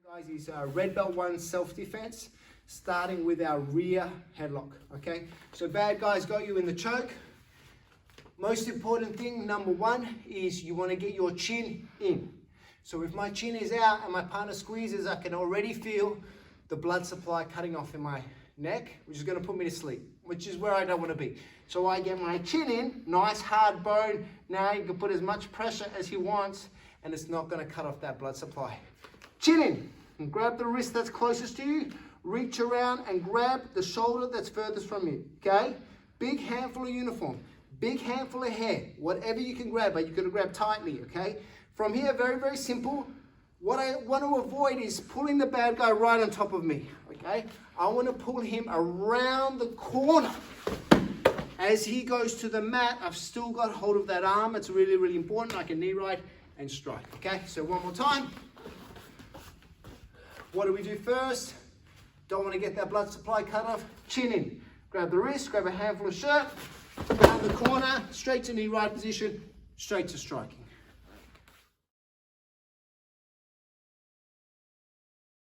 Guys, is Red Belt 1 self-defense, starting with our rear headlock, okay? So bad guys got you in the choke. Most important thing, number one, is you want to get your chin in. So if my chin is out and my partner squeezes, I can already feel the blood supply cutting off in my neck, which is going to put me to sleep, which is where I don't want to be. So I get my chin in, nice hard bone. Now you can put as much pressure as he wants, and it's not going to cut off that blood supply. Chin in, and grab the wrist that's closest to you, reach around and grab the shoulder that's furthest from you, okay? Big handful of uniform, big handful of hair, whatever you can grab, but you're going to grab tightly, okay? From here, very, very simple. What I want to avoid is pulling the bad guy right on top of me, okay? I want to pull him around the corner. As he goes to the mat, I've still got hold of that arm. It's really, really important. I can knee right and strike, okay? So one more time. What do we do first? Don't want to get that blood supply cut off. Chin in. Grab the wrist, grab a handful of shirt, around the corner, straight to knee right position, straight to striking.